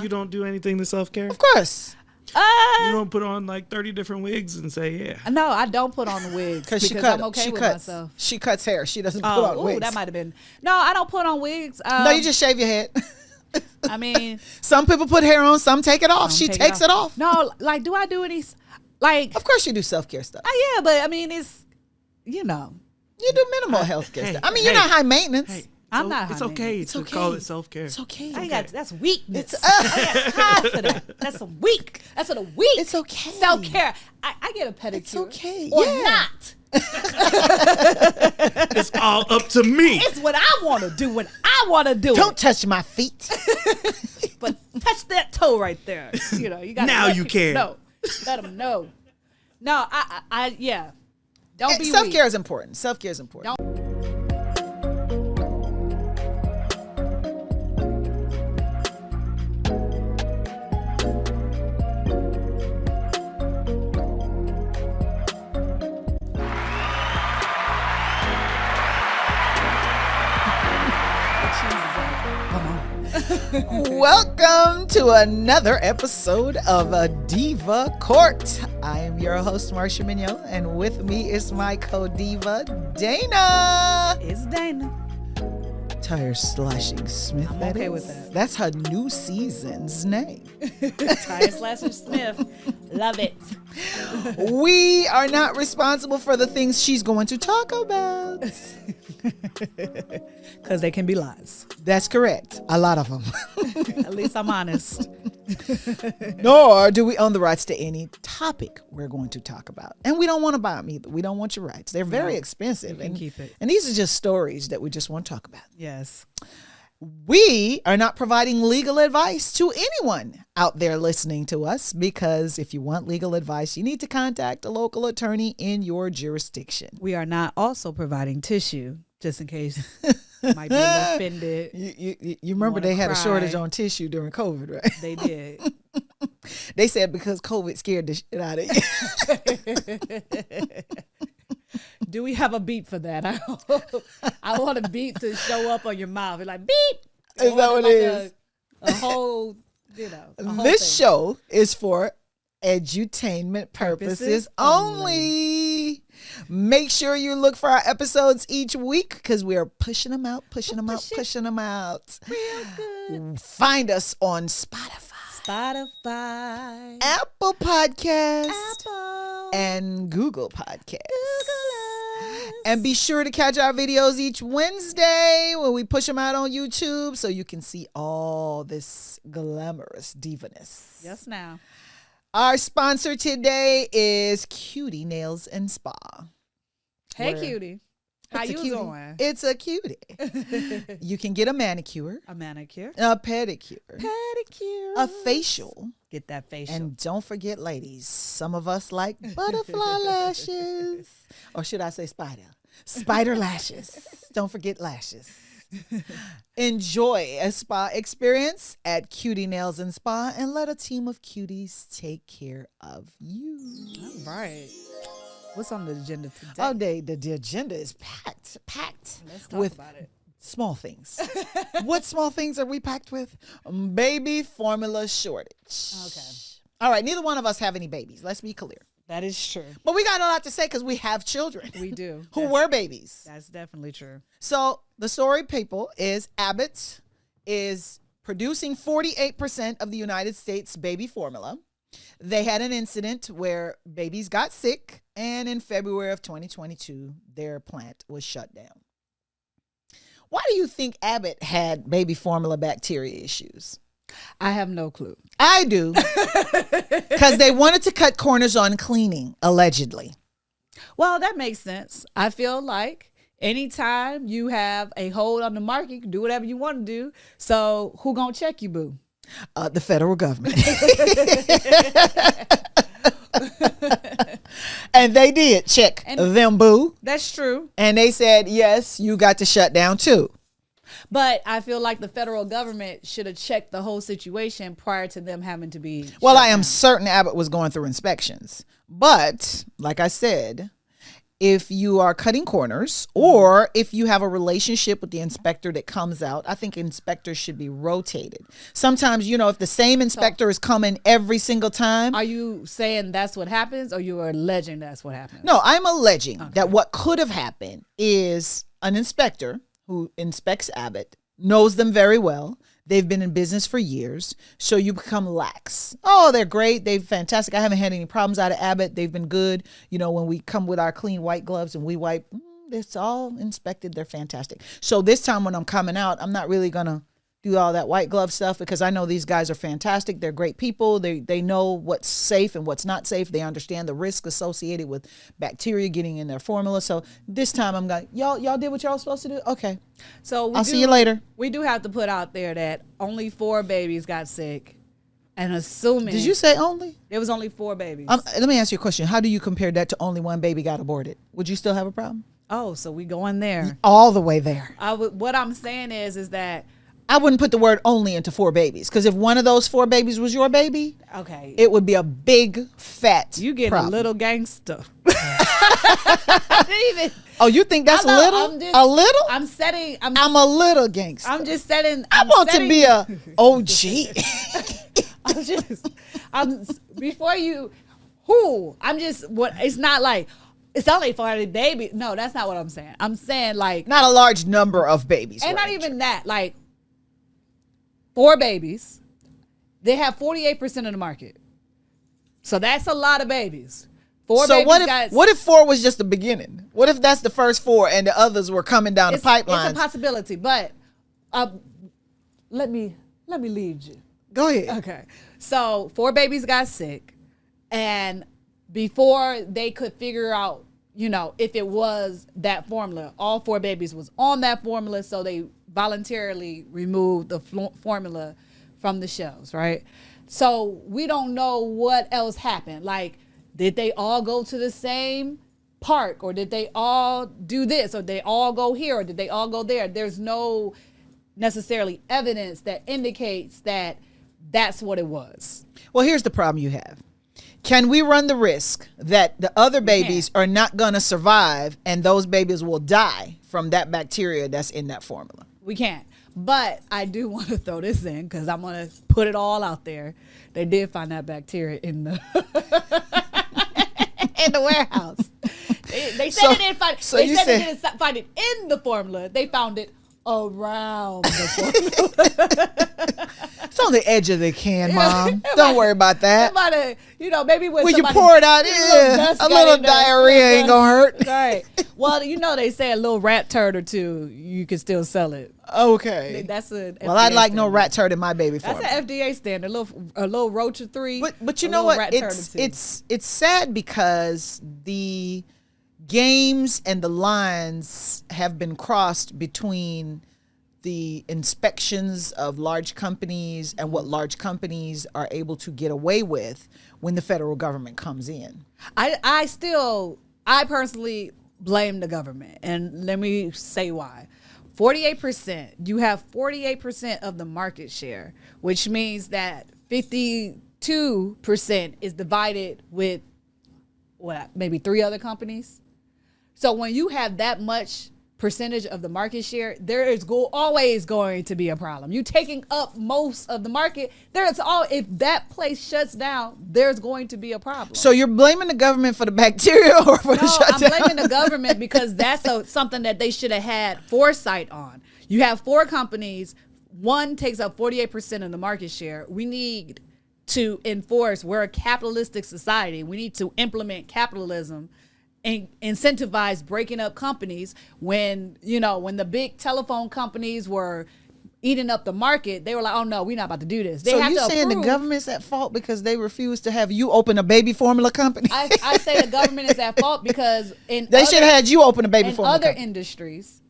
You don't do anything to self-care? Of course. You don't put on like 30 different wigs and say, yeah. No, I don't put on the wigs because I'm okay with myself. She cuts hair. She doesn't put on wigs. That might have been. No, I don't put on wigs. No, you just shave your head. I mean, some people put hair on, some take it off. She takes it off. No, like, do I do any? Like, of course you do self-care stuff. Yeah, but I mean, it's, you know, you do minimal health care stuff. I mean, you're not high maintenance. I'm not. It's okay to call it self-care. It's okay. I got that's weakness. I got time for that. That's a weak. That's a weak. It's okay. Self-care. I get a pedicure. It's okay. Or not. It's all up to me. It's what I want to do when I want to do. Don't touch my feet. But touch that toe right there. You know, you got. Now you can. No, let them know. No, yeah. Don't be self-care is important. Self-care is important. Welcome to another episode of a Diva Court. I am your host, Marsha Mignot, and with me is my co-diva, Dana. It's Dana. Tire Slashing Smith. I'm okay with that. That's her new season's name. Tire Slashing Smith. Love it. We are not responsible for the things she's going to talk about. Because they can be lies. That's correct. A lot of them. At least I'm honest. Nor do we own the rights to any topic we're going to talk about. And we don't want to buy them either. We don't want your rights. They're very expensive. You can keep it. And these are just stories that we just want to talk about. Yes. We are not providing legal advice to anyone out there listening to us, because if you want legal advice, you need to contact a local attorney in your jurisdiction. We are not also providing tissue, just in case you might be offended. You remember they had a shortage on tissue during COVID, right? They did. They said because COVID scared the shit out of you. Do we have a beep for that? I want a beep to show up on your mouth. It's like, beep. Is that what it is? A whole, this show is for edutainment purposes only. Make sure you look for our episodes each week, because we are pushing them out. Real good. Find us on Spotify, Apple Podcasts, and Google Podcasts. And be sure to catch our videos each Wednesday when we push them out on YouTube, so you can see all this glamorous divaness. Yes, now. Our sponsor today is Cutie Nails and Spa. Hey, Cutie. How you doing? It's a cutie. You can get a manicure. A pedicure. A facial. Get that facial. And don't forget, ladies, some of us like butterfly lashes. Or should I say spider lashes. Don't forget lashes. Enjoy a spa experience at Cutie Nails and Spa, and let a team of cuties take care of you. All right. What's on the agenda today? Oh, the agenda is packed. Let's talk about it. Small things. What small things are we packed with? Baby formula shortage. Okay. All right. Neither one of us have any babies. Let's be clear. That is true. But we got a lot to say because we have children. We do. Who were babies. That's definitely true. So the story, people, is Abbott is producing 48% of the United States baby formula. They had an incident where babies got sick, and in February of 2022, their plant was shut down. Why do you think Abbott had baby formula bacteria issues? I have no clue. I do. Because they wanted to cut corners on cleaning, allegedly. Well, that makes sense. I feel like anytime you have a hold on the market, you can do whatever you want to do. So who gonna check you, boo? The federal government. And they did check them, boo. That's true. And they said, yes, you got to shut down too. But I feel like the federal government should have checked the whole situation prior to them having to be. Well, I am certain Abbott was going through inspections. But like I said, if you are cutting corners, or if you have a relationship with the inspector that comes out. I think inspectors should be rotated. Sometimes, if the same inspector is coming every single time. Are you saying that's what happens, or you are alleging that's what happens? No, I'm alleging that what could have happened is an inspector who inspects Abbott knows them very well. They've been in business for years, so you become lax. Oh, they're great. They're fantastic. I haven't had any problems out of Abbott. They've been good. When we come with our clean white gloves and we wipe, it's all inspected. They're fantastic. So this time when I'm coming out, I'm not really going to do all that white glove stuff, because I know these guys are fantastic. They're great people. They know what's safe and what's not safe. They understand the risk associated with bacteria getting in their formula. So this time I'm going, y'all did what y'all supposed to do? Okay. So I'll see you later. We do have to put out there that only 4 babies got sick, and assuming. Did you say only? There was only 4 babies. Let me ask you a question. How do you compare that to only 1 baby got aborted? Would you still have a problem? Oh, so we going there. All the way there. What I'm saying is that I wouldn't put the word only into 4 babies, because if one of those 4 babies was your baby, okay, it would be a big fat you get problem. a little gangster. I didn't even. Oh, you think that's little? A little? I'm a little gangster. I'm just setting. I want to be a OG. Before you. Who? I'm just what? It's not like. It's only for the baby. No, that's not what I'm saying. I'm saying like not a large number of babies, and not even that. Like 4 babies, they have 48% of the market. So that's a lot of babies. 4 so babies. What if 4 was just the beginning? What if that's the first 4 and the others were coming down the pipeline? It's a possibility, but let me lead you. Go ahead. Okay. So 4 babies got sick, and before they could figure out, if it was that formula, all 4 babies was on that formula, so they voluntarily removed the formula from the shelves, right? So we don't know what else happened. Like, did they all go to the same park, or did they all do this, or they all go here, or did they all go there? There's no necessarily evidence that indicates that that's what it was. Well, here's the problem you have. Can we run the risk that the other babies are not going to survive, and those babies will die from that bacteria that's in that formula? We can't. But I do want to throw this in, because I'm going to put it all out there. They did find that bacteria in the in the warehouse. They said they didn't find it. So they said they didn't find it in the formula. They found it around the formula. It's on the edge of the can, Mom. Don't worry about that. Maybe when you pour it out, a little diarrhea ain't gonna hurt. Right. Well, they say a little rat turd or two, you can still sell it. Okay. That's a. Well, I'd like no rat turd in my baby formula. That's an FDA standard. A little roach or 3. But you know what? It's sad because the games and the lines have been crossed between the inspections of large companies and what large companies are able to get away with when the federal government comes in. I personally blame the government, and let me say why. 48%, you have 48% of the market share, which means that 52% is divided with maybe 3 other companies. So when you have that much percentage of the market share, there is always going to be a problem. You taking up most of the market, if that place shuts down, there's going to be a problem. So you're blaming the government for the bacteria or for the shutdown? I'm blaming the government because that's something that they should have had foresight on. You have 4 companies, one takes up 48% of the market share. We need to enforce, we're a capitalistic society. We need to implement capitalism and incentivize breaking up companies. When the big telephone companies were eating up the market, they were like, oh no, we're not about to do this. So you saying the government's at fault because they refuse to have you open a baby formula company? I say the government is at fault because they should have had you open a baby formula company.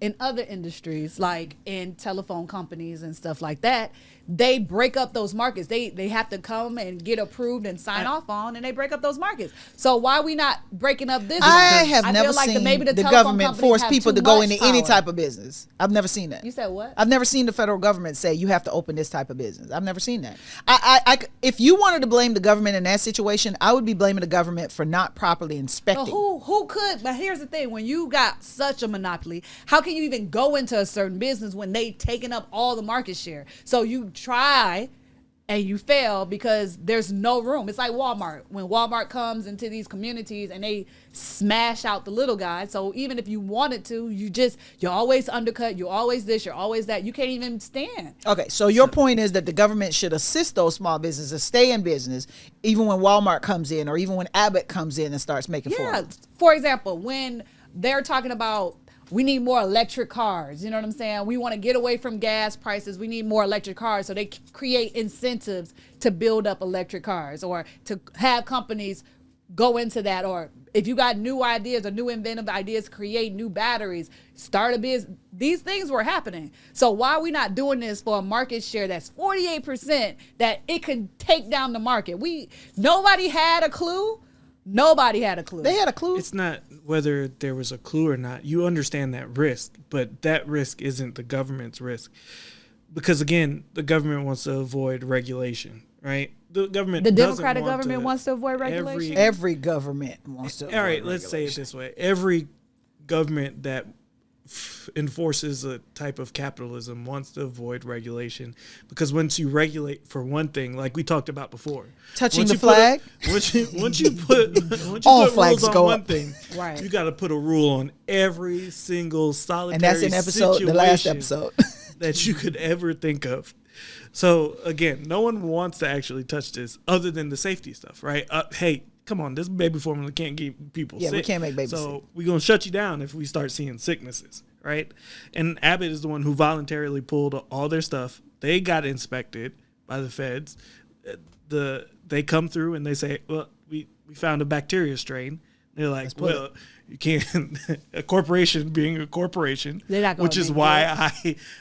In other industries, like in telephone companies and stuff like that, they break up those markets. They have to come and get approved and sign off on, and they break up those markets. So why are we not breaking up this? I have feel never like seen maybe the telephone government companies force have people too to go much into any power. type of business. I've never seen that. You said what? I've never seen the federal government say you have to open this type of business. I've never seen that. If you wanted to blame the government in that situation, I would be blaming the government for not properly inspecting. But who could? But here's the thing: when you got such a monopoly, how can you even go into a certain business when they taking up all the market share? So you try and you fail because there's no room. It's like Walmart. When Walmart comes into these communities and they smash out the little guy. So even if you wanted to, you're always undercut. You're always this. You're always that. You can't even stand. Okay, so your point is that the government should assist those small businesses stay in business, even when Walmart comes in, or even when Abbott comes in and starts making formulas. For example, when they're talking about we need more electric cars, you know what I'm saying? We want to get away from gas prices. We need more electric cars. So they create incentives to build up electric cars or to have companies go into that. Or if you got new ideas or new inventive ideas, create new batteries, start a business. These things were happening. So why are we not doing this for a market share that's 48% that it can take down the market? Nobody had a clue. Nobody had a clue. They had a clue. It's not whether there was a clue or not. You understand that risk, but that risk isn't the government's risk. Because again, the government wants to avoid regulation, right? The government The doesn't Democratic want government to- wants to avoid regulation. Every government wants to. All right, avoid let's say it regulation. this way. Every government that enforces a type of capitalism wants to avoid regulation, because once you regulate, for one thing, like we talked about before, Touching once the you put flag? once you put All rules flags on go one up. thing, Right. you got to put a rule on every single solitary And that's in the last situation episode. that you could ever think of. So again, no one wants to actually touch this other than the safety stuff, right? Hey, come on, this baby formula can't keep people Yeah, sick. we can't make babies So sick. we're going to shut you down if we start seeing sicknesses, right? And Abbott is the one who voluntarily pulled all their stuff. They got inspected by the feds. They come through and they say, well, we found a bacteria strain. They're like, well, you can't. A corporation being a corporation, They're not gonna which is make why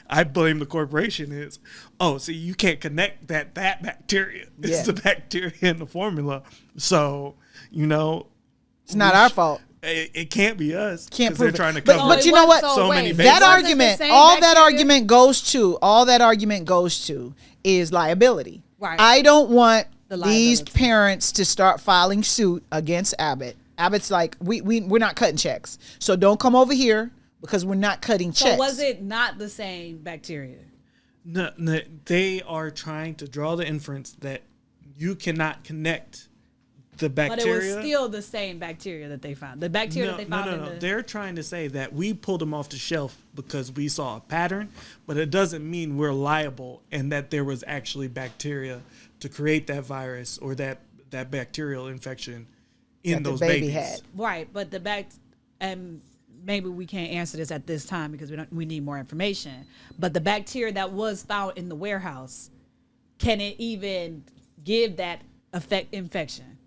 I blame the corporation. Is see, you can't connect that bacteria. Yeah. It's the bacteria in the formula. So It's not our fault. It can't be us. Can't 'cause they're prove it. trying to But- cover but you know what? So many That bases. argument, all that argument goes to is liability. Right. I don't want The these liability. parents to start filing suit against Abbott. Abbott's like, we're not cutting checks, so don't come over here because we're not cutting checks. So was it not the same bacteria? No, they are trying to draw the inference that you cannot connect the But bacteria. it was still the same bacteria that they found. The bacteria that they found in the... They're trying to say that we pulled them off the shelf because we saw a pattern, but it doesn't mean we're liable and that there was actually bacteria to create that virus or that bacterial infection in That the those baby babies. had. Right, but and maybe we can't answer this at this time because we need more information. But the bacteria that was found in the warehouse, can it even give that infection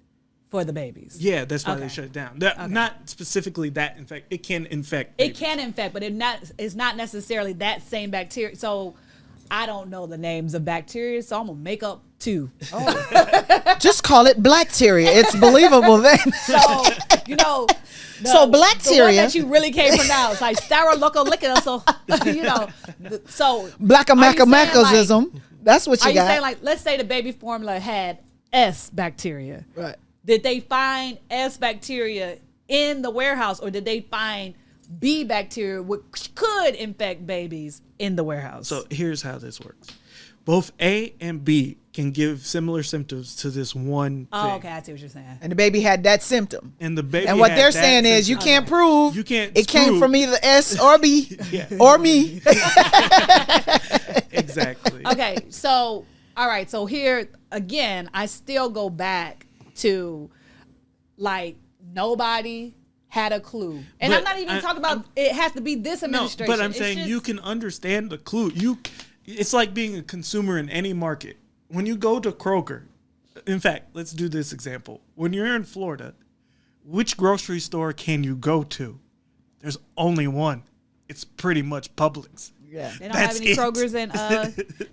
for the babies? Yeah, that's why Okay. they shut it down. Not specifically that infect. It can infect. It babies. can infect, but it's not necessarily that same bacteria. So I don't know the names of bacteria, so I'm gonna make up two. Just call it blackteria. It's believable then. So So the one blackteria- that you really can't pronounce, like styrolocolicica. So so Blackamacamacalism. That's what Are you you got. saying, like, let's say the baby formula had S bacteria? Right. Did they find S bacteria in the warehouse, or did they find B bacteria, which could infect babies in the warehouse? So here's how this works. Both A and B can give similar symptoms to this one thing. oh, okay, I see what you're saying. And the baby had that symptom. And the baby And what had they're that saying is you symptom. can't prove You can't it came prove- from either S or B Yeah. or me. Exactly. Okay, so all right, so here again, I still go back to like nobody had a clue, and But I'm not even I- talking about it has to be this No, administration. but I'm It's saying just- you can understand the clue. It's like being a consumer in any market. When you go to Kroger, in fact, let's do this example. When you're in Florida, which grocery store can you go to? There's only one. It's pretty much Publix. Yeah. They don't have That's any it. Kroger's in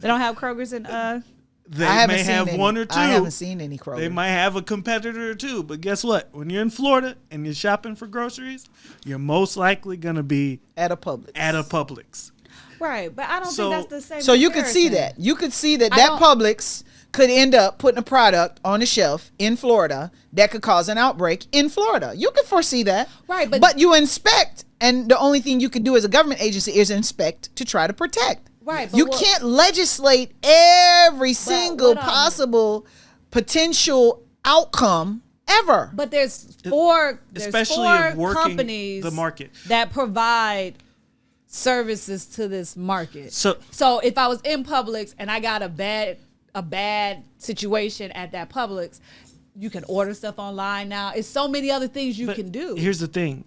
they don't have Kroger's in They I haven't may seen have any. one or two. I haven't seen any Kroger. They might have a competitor or two, but guess what? When you're in Florida and you're shopping for groceries, you're most likely going to be at a Publix. at a Publix. right, but I don't So- think that's the same. So you could see comparison. that. You could see that I that don't- Publix could end up putting a product on the shelf in Florida that could cause an outbreak in Florida. You could foresee that. Right, but you inspect, and the only thing you can do as a government agency is inspect to try to protect. Right, but You what- can't legislate every single what, possible potential outcome ever. But there's four Especially four if working companies the market. that provide services to this market. So- if I was in Publix and I got a bad situation at that Publix, you can order stuff online now. It's so many other things you But can do. Here's the thing.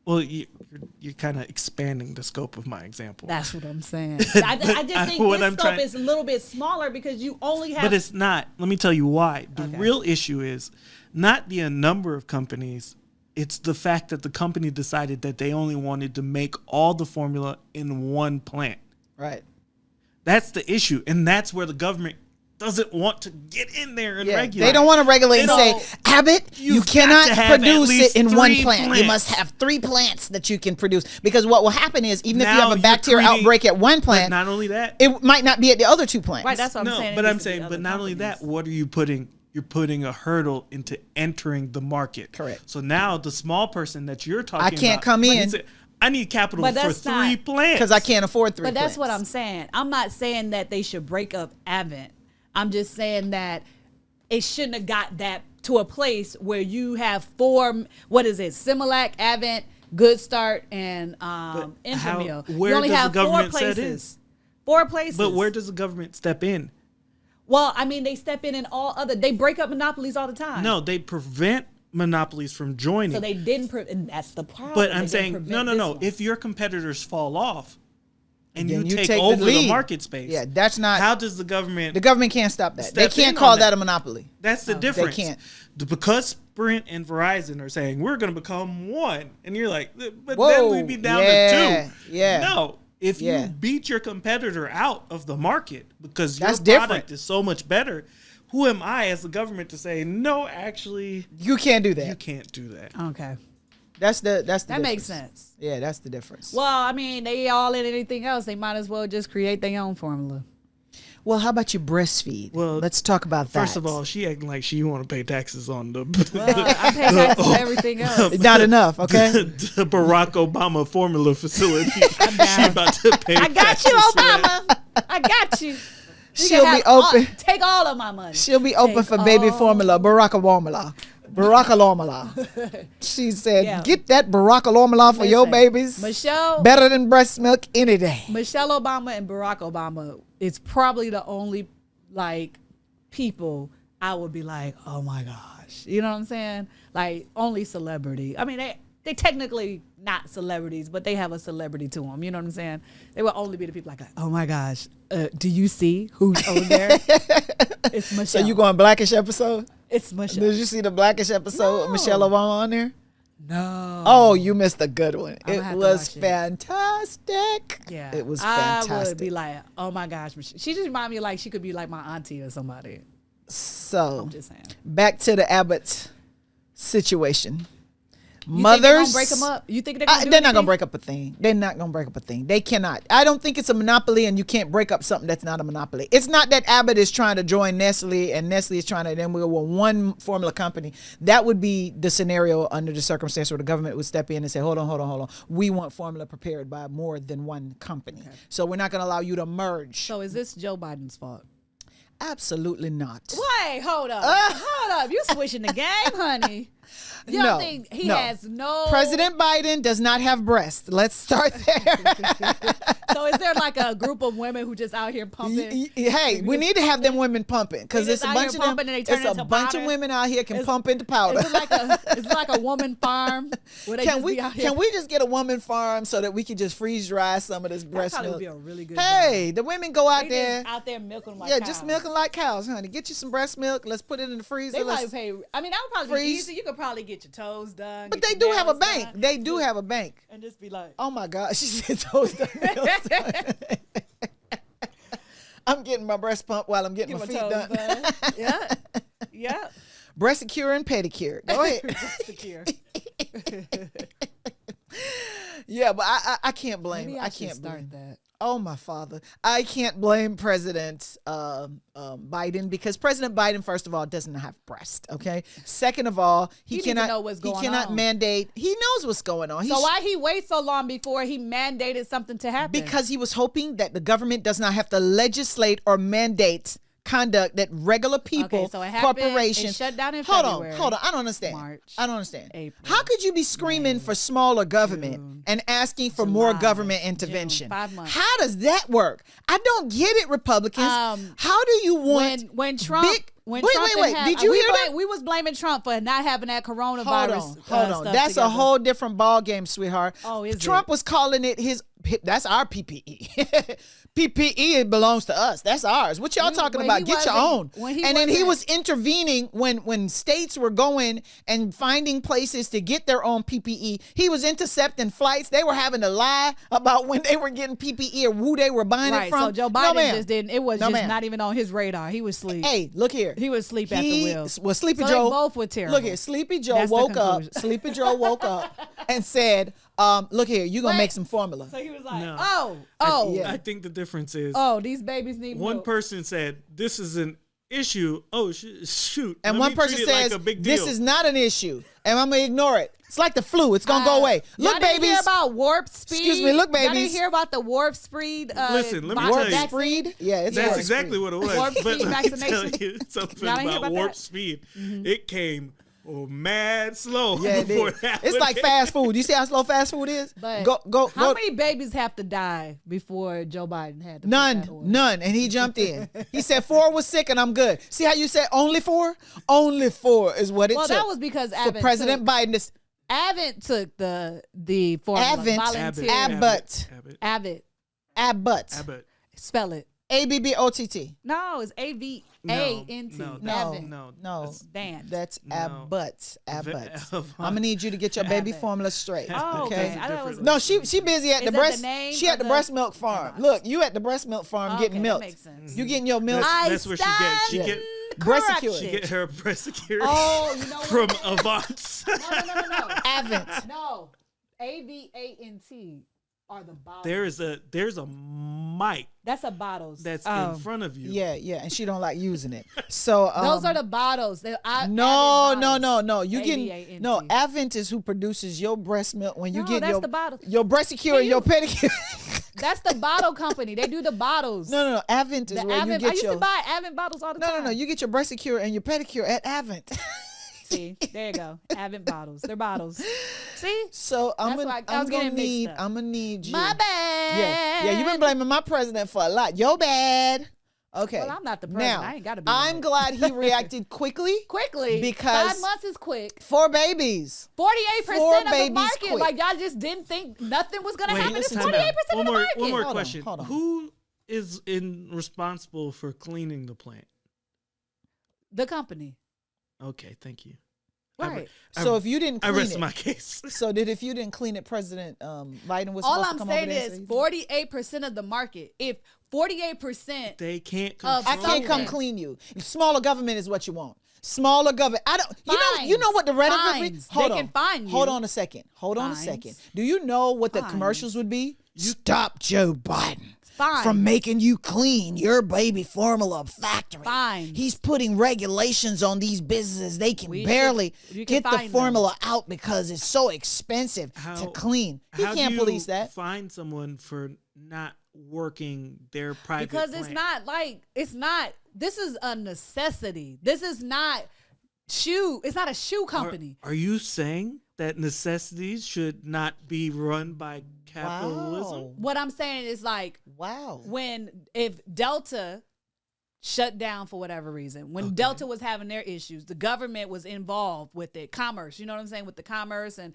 Well, you're kind of expanding the scope of my example. That's what I'm saying. I just think what this I'm scope trying- is a little bit smaller because you only have. But it's not. Let me tell you why. The Okay. real issue is not the number of companies. It's the fact that the company decided that they only wanted to make all the formula in one plant. Right. That's the issue. And that's where the government doesn't want to get in there and Yeah, regulate. they don't want to regulate and They say, don't- Abbott, you You've got cannot to have at produce it least in one 3 plant. You plants. must have 3 plants that you can produce. Because what will happen is, even if you Now have a you're bacteria creating- outbreak at one But plant, not only that. it might not be at the other 2 plants. right. That's what I'm No, saying. It but I'm needs to be saying, other but not only that, companies. what are you putting? You're putting a hurdle into entering the market. Correct. So now the small person that you're talking I about. can't come in. I need capital But for that's 3 not- plants. Because I can't afford 3 But plants. that's what I'm saying. I'm not saying that they should break up Advent. I'm just saying that it shouldn't have got that to a place where you have 4. What is it? Similac, Advent, Good Start, and Infamil. where You only does the have 4 government set in? places. 4 places. But where does the government step in? Well, I mean, they step in all other. They break up monopolies all the time. No, they prevent monopolies from joining. So they didn't. And that's the problem. but They I'm didn't saying, prevent no. this one. If your competitors fall off and Then you take the over the lead. market space, Yeah, that's not. how does the government? the government can't stop that. They Step can't in call on that that. a monopoly. That's the difference. can't. Because Sprint and Verizon are saying we're going to become one, and you're like, but Whoa, then we'd be down yeah, to 2. yeah. No, if Yeah. you beat your competitor out of the market because your That's product different. is so much better, who am I as the government to say no? Actually, You can't do you that. can't do that. Okay, That's the that makes difference. sense. Yeah, that's the difference. Well, I mean, they all in anything else. They might as well just create their own formula. Well, how about you breastfeed? Well, let's talk about that. First of all, she acting like she want to pay taxes on the Well, I pay taxes on everything else. not enough, okay? the Barack Obama formula facility. down. She about to pay. I got you, taxes for that. Obama. I got you. You She'll can be have all- open. take all of my money. She'll be open Take for baby all- formula, Barack Obama. Barack Obama. She said, Yeah. get that Barack Obama for your Listen, babies. Michelle Better than breast milk any day. Michelle Obama and Barack Obama is probably the only people I would be like, oh my gosh. You know what I'm saying? Like only celebrity. I mean, they technically not celebrities, but they have a celebrity to them. You know what I'm saying? They will only be the people like, oh my gosh, do you see who's over there? It's Michelle. So you going Blackish episode? It's Michelle. Did you see the Blackish episode of No. Michelle Obama on there? No. Oh, you missed a good one. I'ma It have to was watch it. fantastic. Yeah. It was I would fantastic. be like, oh my gosh. She just remind me like she could be like my auntie or somebody. So, I'm just saying. back to the Abbott situation. You Mothers, think they're gonna break them up? You think they're gonna do they're not gonna anything? break up a thing. They're not gonna break up a thing. They cannot. I don't think it's a monopoly, and you can't break up something that's not a monopoly. It's not that Abbott is trying to join Nestle, and Nestle is trying to then we go with one formula company. That would be the scenario under the circumstance where the government would step in and say, hold on. We want formula prepared by more than one company, so we're not gonna allow you to merge. So is this Joe Biden's fault? Absolutely not. Wait, hold up. Hold up. You switching the game, honey. You don't think he has no President Biden does not have breasts. Let's start there. So is there like a group of women who just out here pumping? Hey, we need to have them women pumping because They it's just a out bunch here of them. pumping and they turn It's a into bunch of powder? women out here can Is- pump into powder. Is it like a woman farm where they Can just we be out here? can we just get a woman farm so that we can just freeze dry some of this That breast probably milk? would be a really good Hey, the women go out job. They there. just out there milking like Yeah, cows. just milking like cows, honey. Get you some breast milk. Let's put it in the freezer. They regular. Pay, I mean, that would probably be freeze. easy. You could probably get your toes done. But get they your do have a nails bank. done, They do have a bank. and just be like, Oh my God, she said toes done, nails done. I'm getting my breast pump while I'm getting my feet toes done. yeah, yeah. Breast secure and pedicure. Go ahead. Secure. Yeah, but I can't blame. Maybe I should can't start blame. that. Oh my father, I can't blame President Biden because President Biden, first of all, doesn't have breast. Okay. Second of all, he He needs to cannot know what's going he cannot on. mandate. He knows what's going on. So why he wait so long before he mandated something to happen? Because he was hoping that the government does not have to legislate or mandate conduct that regular people, Okay, so it happened, corporations. it shut down in hold February, on. I don't understand. March, I don't understand. April, How could you be screaming for smaller government June, and asking for more July, government June, intervention? 5 months. How does that work? I don't get it, Republicans. How do you want when Trump big, when wait, Trump wait, wait. Did you hear that? We was blaming Trump for not having that coronavirus. Hold on. Stuff That's together. a whole different ball game, sweetheart. Oh, is Trump it? was calling it his. That's our PPE. PPE belongs to us. That's ours. What y'all talking when about? he Get your own. wasn't- when And then he was wasn't- intervening when states were going and finding places to get their own PPE. He was intercepting flights. They were having to lie about when they were getting PPE or who they were buying it Right, from. so Joe No, Biden ma'am. just didn't. It was No, just ma'am. not even on his radar. He was asleep. Hey, look here. He was asleep at the wheel. Well, Sleepy So Joe. they both were terrible. Look here, Sleepy Joe That's the woke up. conclusion. Sleepy Joe woke up and said, "Look here, you gonna Wait. make some formula." So he was like, No. Yeah. I think the difference is these babies need one milk. person said this is an issue. Oh shoot! And Let one me person treat it says, like a big "This deal." is not an issue," and I'm gonna ignore it. It's like the flu; it's gonna go away. Y'all Look, didn't babies. hear about warp speed. Excuse me, look, Y'all babies. didn't hear about the warp speed. Listen, let me warp tell you. speed. Yeah, it's That's warp exactly speed. what it was. Warp But speed let me tell vaccination. you something Y'all ain't hear about about warp that? speed. It came mad slow. Yeah, it before did. that It's like came. fast food. You see how slow fast food is? But Go. how many babies have to die before Joe Biden had to put that order? None. And he jumped in. He said 4 was sick and I'm good. See how you said only 4? Only 4 is what it Well, took. that was because for Abbott President took, Biden. Abbott took the formula. Abbott. Volunteered. Abbott. Abbott. Spell it. ABBOTT. No, it's AVANT. No, Abbott. no, No. Band. That's No. Abbott. Abbott. Avant. I'm gonna need you to get your baby Abbott. formula straight. Oh, okay. okay. I thought it was No, she busy at Is the that breast. the name She at of the the- breast milk farm. Look, you at the breast milk farm Okay, getting that milk. makes sense. You getting your milk. That's where she gets. She stand get breast corrected. security. get her breast security Oh, you know what? from Avant. No. Avent. No. AVANT are the bottles. There's a mic That's a bottles. that's in front of you. Yeah, and she don't like using it. So Those are the bottles. No. You getting AVANT. no. Avent is who produces your breast milk when you No, get that's your the bottle. your breast secure and your pedicure. That's the bottle company. They do the bottles. No. Avent is The where Avent. you I get used your. to buy Avent bottles all the time. No. You get your breast secure and your pedicure at Avent. See, there you go. Avent bottles. They're bottles. See? So I'm That's why I gonna was getting mixed need. up. I'm gonna need you. My bad. Yeah. You've been blaming my president for a lot. Yo bad. Okay. Well, I'm not the president. Now, I ain't gotta be I'm with it. glad he reacted quickly. Quickly. Because 5 months is quick. 4 babies. 48% of the babies market. quick. Like y'all just didn't think nothing was gonna happen. It's listen 48% to me. of the market. One more Hold on, question. hold on. Who is responsible for cleaning the plant? The company. Okay, thank you. Right. So if you didn't I clean rest it, my case. so if you didn't clean it, President Biden was All supposed I'm to come saying over there is and say, 48% of the market. If 48%, They can't Of- control. I can't come something. clean you. Smaller government is what you want. Smaller government. I don't. You know what the rhetoric? Fines. Hold They on. can fine you. Hold on a second. Fines. Do you know what the Fines. commercials would be? Stop Joe Biden Fines. from making you clean your baby formula factory. Fines. He's putting regulations on these businesses. They can You barely can get the fine them. formula out because it's so expensive to clean. He how can't do you police that. Find someone for not working their private because it's plant? not like, it's not, this is a necessity. This is not it's not a shoe company. Are you saying that necessities should not be run by capitalism? Wow. What I'm saying is like, Wow. if Delta shut down for whatever reason, when Delta was having their issues, the government was involved with it, commerce, you know what I'm saying, with the commerce, and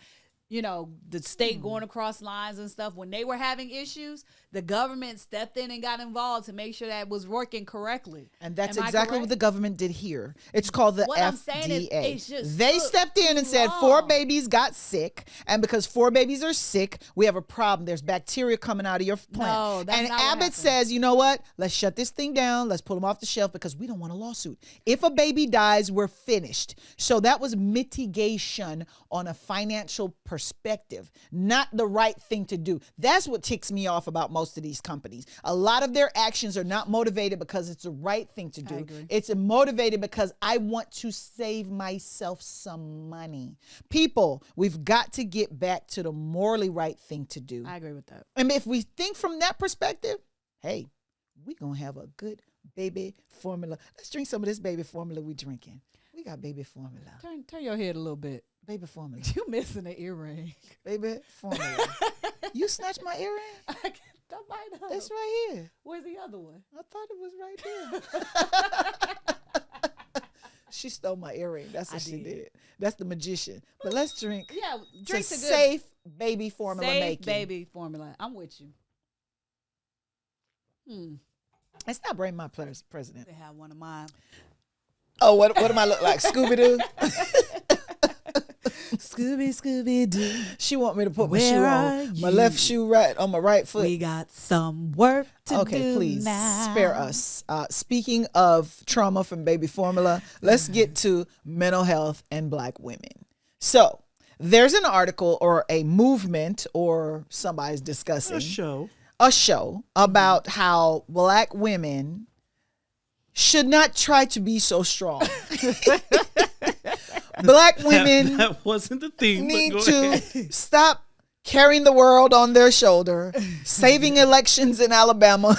the state going across lines and stuff, when they were having issues, the government stepped in and got involved to make sure that was working correctly. And that's exactly what the government did here. It's called the what FDA. I'm saying is, it's just they stepped in and said 4 babies got sick, and because 4 babies are sick, we have a problem. There's bacteria coming out of your plant. No, that's and not what Abbott happened. says, you know what? Let's shut this thing down. Let's pull them off the shelf because we don't want a lawsuit. If a baby dies, we're finished. So that was mitigation on a financial perspective, not the right thing to do. That's what ticks me off about most of these companies. A lot of their actions are not motivated because it's the right thing to do. It's motivated because I want to save myself some money. People, we've got to get back to the morally right thing to do. I agree with that. And if we think from that perspective, hey, we're going to have a good baby formula. Let's drink some of this baby formula we drinking. We got baby formula. Turn your head a little bit. Baby formula. You missing an earring. Baby formula. You snatched my earring? That might have. It's right here. Where's the other one? I thought it was right there. She stole my earring. That's what she did. That's the magician. But let's drink. Yeah, to drink the good safe baby formula safe making. baby formula. I'm with you. It's not Brain My President. They have one of mine. Oh, what am I look like? Scooby-Doo? Scooby-Doo. She want me to put my Where shoe are on. My you? left shoe right on my right foot. We got some work to do. Okay, please now. spare us. Speaking of trauma from baby formula, let's get to mental health and Black women. So there's an article or a movement or somebody's discussing a show about how Black women should not try to be so strong. Black women that wasn't the theme. need to stop carrying the world on their shoulder, saving elections in Alabama,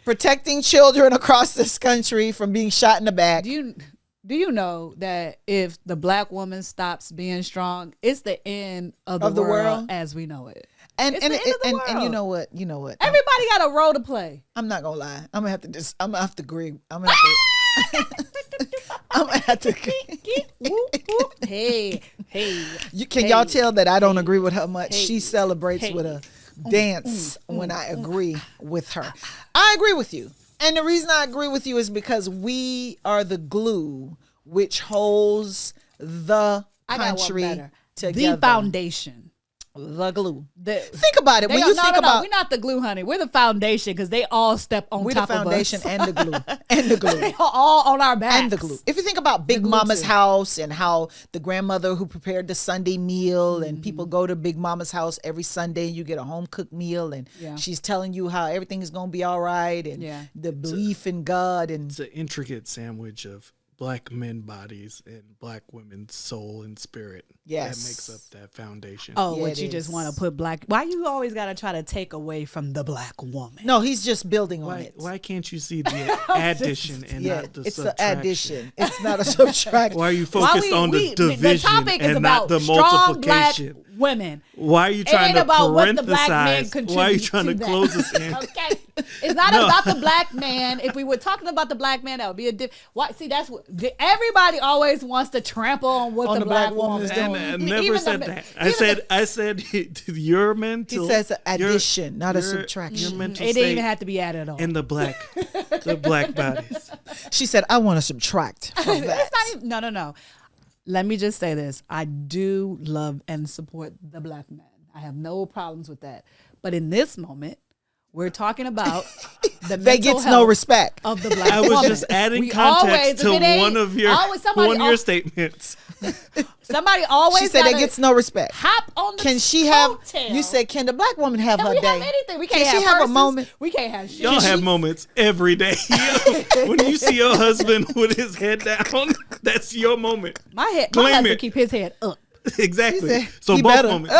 protecting children across this country from being shot in the back. Do you know that if the Black woman stops being strong, it's the end of the world as we know it. And It's the end of the and you world. know what? Everybody got a role to play. I'm not gonna lie. I'm gonna have to agree. I'm gonna have to Hey. Can y'all tell that I don't agree with her much? She celebrates with a dance when I agree with her. I agree with you. And the reason I agree with you is because we are the glue which holds the country together. The foundation. The glue. Think about it. When you think about, we're not the glue, honey. We're the foundation because they all step on top of us. We're the foundation and the glue. And the glue. They are all on our backs. And the glue. If you think about Big Mama's house and how the grandmother who prepared the Sunday meal and people go to Big Mama's house every Sunday and you get a home cooked meal and she's telling you how everything is going to be all right and the belief in God. And it's an intricate sandwich of Black men bodies and Black women's soul and spirit. Yes. That makes up that foundation. Oh, Yeah, what you just want to put Black? Why you always got to try to take away from the Black woman? No, he's just building on it. Why can't you see the addition and not the it's subtraction? an addition. It's not a subtraction. Why are you focused on the division the topic is and about not the strong Black multiplication? women. Why are you It trying ain't to about what the Black man parenthesize? Why are you contributes trying to that. close this in? Okay, it's not about the Black man. If we were talking about the Black man, that would be a different. See, that's what everybody always wants to trample on what the Black woman is doing. I never said that. I said your mental. He says an addition, not a subtraction. Your mental It didn't even state have to be added on. in the black bodies. She said, I want to subtract from that. It's not even, no. Let me just say this. I do love and support the Black men. I have no problems with that. But in this moment, we're talking about the They mental gets no health respect. of the Black I was woman. just adding We context always- to if it ain't- one of your somebody statements. Somebody always She said gotta it gets no respect. hop on the Can she have, coattail. you said, can the Black woman have Can her we day? have anything? We can't Can she have have a purses. moment? We can't have shit. Y'all have moments every day. When you see your husband with his head down, that's your moment. My Claim husband it. keep his head up. Exactly. He said, So he both better. moments.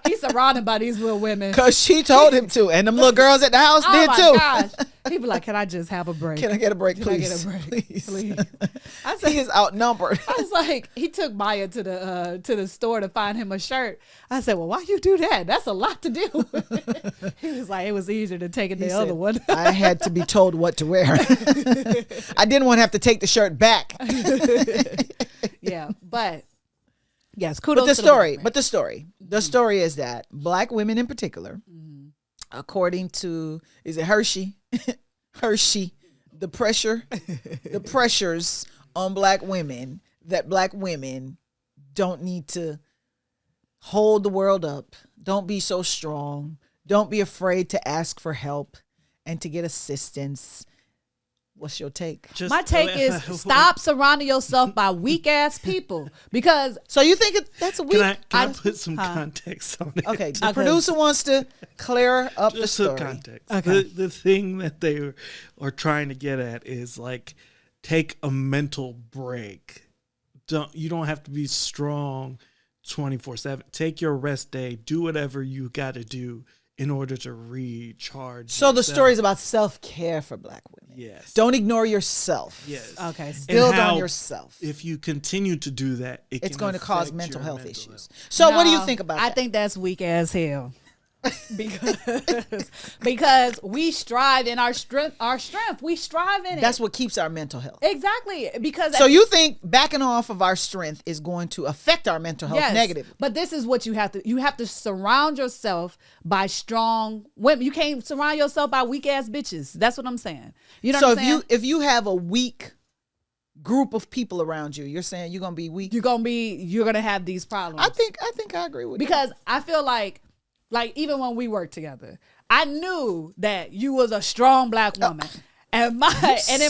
He's surrounded by these little women. Because she told him to. And them little girls at the house Oh did my too. gosh. He be like, can I just have a break? Can I get a break, Can I please? get a break? Please. I He said, is outnumbered. I was like, he took Maya to the store to find him a shirt. I said, well, why you do that? That's a lot to do. He was like, it was easier to take it the other one. I had to be told what to wear. I didn't want to have to take the shirt back. Yeah, but Yes, kudos But to the black man. the story is that black women in particular, according to, is it Hershey? Hershey, the pressures on black women, that black women don't need to hold the world up. Don't be so strong. Don't be afraid to ask for help and to get assistance. What's your take? My take is stop surrounding yourself by weak ass people, because So you think that's a weak? Can I put some context on it? Okay, the producer wants to clear up the Just some story. context. Okay. The thing that they are trying to get at is like, take a mental break. You don't have to be strong 24/7. Take your rest day. Do whatever you got to do in order to recharge. So the yourself. story is about self-care for black women. Yes. Don't ignore yourself. Yes. okay. Build how on yourself. If you continue to do that, It's can going to cause affect mental your health mental issues. health. So what do you No, think about I that? think that's weak as hell. because we strive in our strength. We strive in it. That's what keeps our mental health. Exactly. Because So you think backing off of our strength is going to affect our mental health yes, negatively? but this is what you have to surround yourself by strong women. You can't surround yourself by weak ass bitches. That's what I'm saying. You know So what I'm saying? if you have a weak group of people around you, you're saying you're gonna be weak. you're gonna have these problems. I think I agree with because I feel like even when we worked together, I knew that you was a strong black woman. And in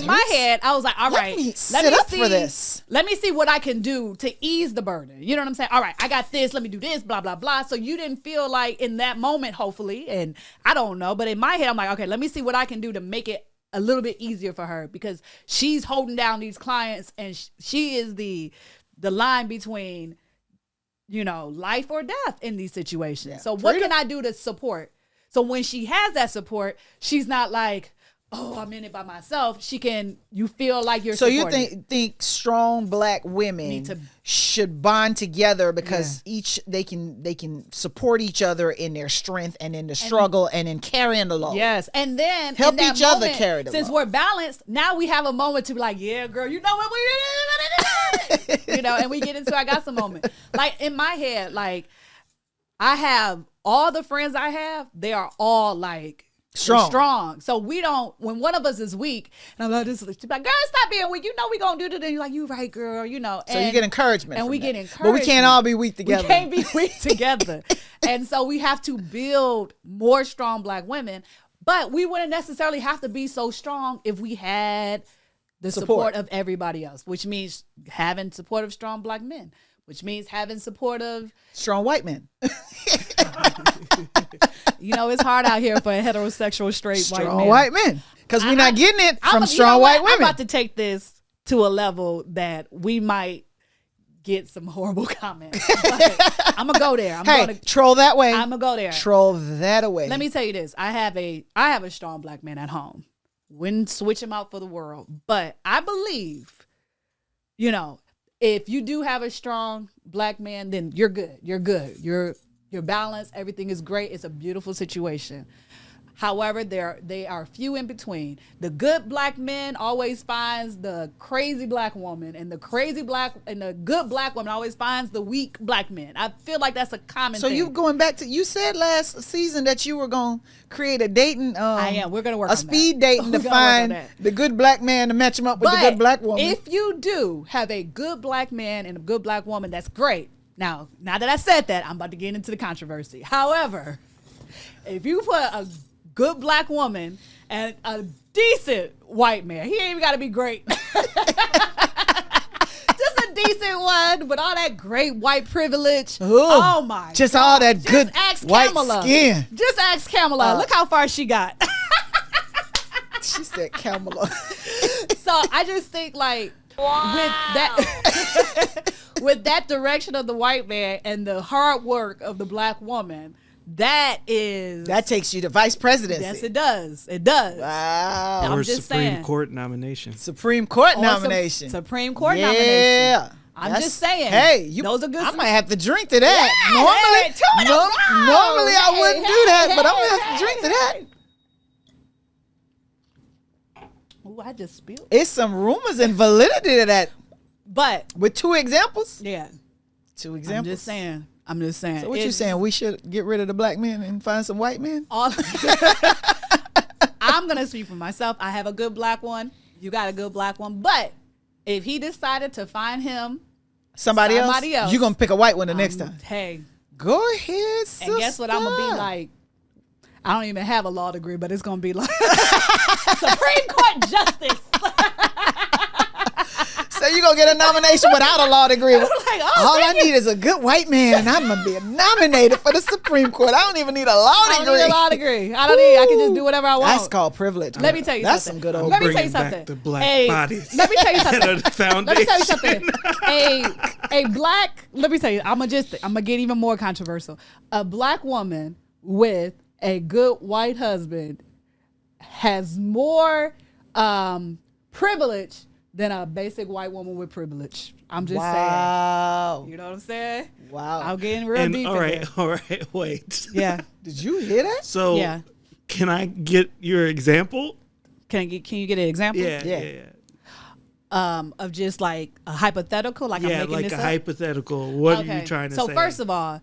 my head, I was like, all right, let me sit up for this. Let me see what I can do to ease the burden. You know what I'm saying? All right, I got this. Let me do this, blah, blah, blah. So you didn't feel like in that moment, hopefully, and I don't know, but in my head, I'm like, okay, let me see what I can do to make it a little bit easier for her, because she's holding down these clients, and she is the line between, life or death in these situations. Yeah. So what can I do to support? So when she has that support, she's not like, oh, I'm in it by myself. You feel like you're So supported. you think strong black women Need to- should bond together because they can support each other in their strength and in the struggle and in carrying the load. Yes. And then Help in that each other moment, carry the since load. we're balanced, now we have a moment to be like, yeah, girl, you know what we and we get into I got some moment. Like in my head, like I have all the friends I have, they are all like strong. So we don't, when one of us is weak, and I'm like, she's like, girl, stop being weak. You know we gonna do this. And you're like, you right, girl. So you get encouragement. And from we that. get encouragement. But we can't all be weak together. We can't be weak together. And so we have to build more strong black women. But we wouldn't necessarily have to be so strong if we had the support of everybody else, which means having support of strong black men, which means having support of strong white men. It's hard out here for a heterosexual straight Strong white men. Because we're not getting it from you know strong what? white women. I'm about to take this to a level that we might get some horrible comments. But I'm gonna go there. Troll that way. I'm gonna go there. Troll that away. Let me tell you this. I have a strong black man at home. Wouldn't switch him out for the world. But I believe, if you do have a strong black man, then you're good. You're good. You're balanced. Everything is great. It's a beautiful situation. However, they are few in between. The good black man always finds the crazy black woman, and the good black woman always finds the weak black man. I feel like that's a common thing. So you going back to, you said last season that you were going to create a dating, I am. We're going to work on that. speed dating to find the good black man to match him up with the good black woman. If you do have a good black man and a good black woman, that's great. Now that I said that, I'm about to get into the controversy. However, if you put a good black woman and a decent white man, he ain't even got to be great. Just a decent one with all that great white privilege. Ooh, oh my! Just God. all that Just good ask white Kamala. skin. Just ask Kamala. Look how far she got. She said Kamala. So I just think like with that direction of the white man and the hard work of the black woman, that takes you to vice presidency. Yes, it does. It does. Wow. I'm Or just Supreme saying. Court nomination. Supreme Court Or nomination. Supreme Court yeah. nomination. I'm just saying. Hey, those are good. I might have to drink to that. Yeah, Normally I wouldn't do that, but I'm gonna have to drink to that. Ooh, I just spilled. It's some rumors and validity to that. But With 2 examples. yeah, 2 examples. I'm just saying. So what you saying? We should get rid of the black men and find some white men? I'm going to speak for myself. I have a good black one. You got a good black one. But if he decided to find him somebody else, you're going to pick a white one the next time. Hey. Go ahead, sister. And guess what I'm going to be like? I don't even have a law degree, but it's going to be like Supreme Court Justice. So you're going to get a nomination without a law degree. Like, all I need is a good white man, and I'm going to be nominated for the Supreme Court. I don't even need a law degree. I don't need a law degree. I can just do whatever I want. That's called privilege. Let me tell you That's something. some good old. Let me tell you Bringing something. back the black bodies. Let me tell you something. Let me tell you something. A black. Let me tell you. I'm gonna get even more controversial. A black woman with a good white husband has more privilege than a basic white woman with privilege. I'm just saying. You know what I'm saying? Wow. I'm getting real deep. All right, wait. Yeah. Did you hear that? So Yeah. Can I get your example? Can you get an example? Yeah. Of just like a hypothetical, like I'm making like this a up? hypothetical. What are you trying to say? So first of all,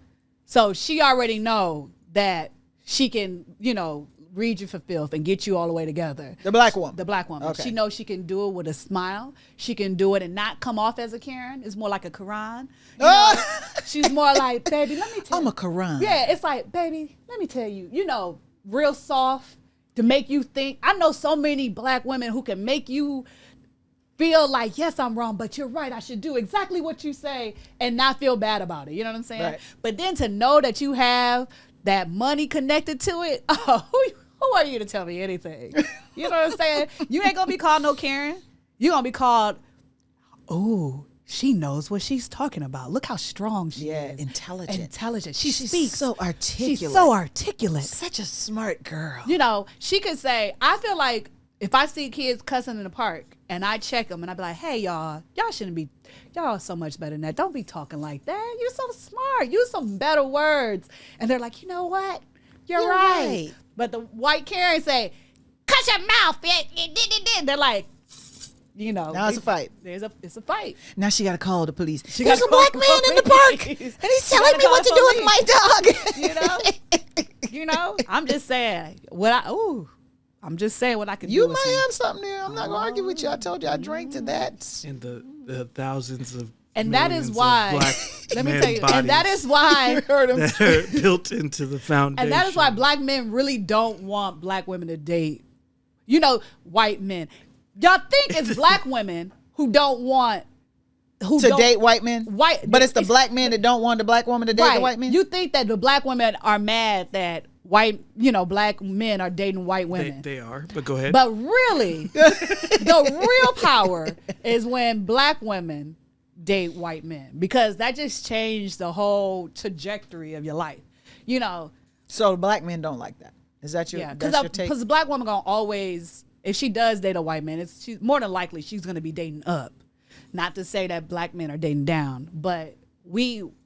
she already know that she can, read you for filth and get you all the way together. The black woman. The black woman. Okay. She knows she can do it with a smile. She can do it and not come off as a Karen. It's more like a Quran. She's more like, baby, let me tell you. I'm a Quran. Yeah, it's like, baby, let me tell you, real soft to make you think. I know so many black women who can make you feel like, yes, I'm wrong, but you're right. I should do exactly what you say and not feel bad about it. You know what I'm saying? Right. But then to know that you have that money connected to it, who are you to tell me anything? You know what I'm saying? You ain't going to be called no Karen. You're going to be called, oh, she knows what she's talking about. Look how strong she is. Intelligent. She's speaks. So articulate. She's so articulate. Such a smart girl. She could say, I feel like if I see kids cussing in the park and I check them and I be like, hey, y'all shouldn't be, y'all are so much better than that. Don't be talking like that. You're so smart. Use some better words. And they're like, you know what? You're right. But the white Karen say, cut your mouth. They're like, now it's a fight. It's a fight. Now she got to call the police. There's a black man in the park, and he's telling me what to do with my dog. I'm just saying I'm just saying what I can do. You might have something there. I'm not going to argue with you. I told you I drank to that. And the thousands of and that is why let me tell you, and that is why that are built into the foundation. And that is why black men really don't want black women to date, white men. Y'all think it's black women who don't want to date white men, but it's the black men that don't want the black woman to date the white men. You think that the black women are mad that black men are dating white women? They are, but go ahead. But really, the real power is when black women date white men, because that just changed the whole trajectory of your life. So the black men don't like that. Is that your take? Because the black woman gonna always, if she does date a white man, she's more than likely she's gonna be dating up. Not to say that black men are dating down, but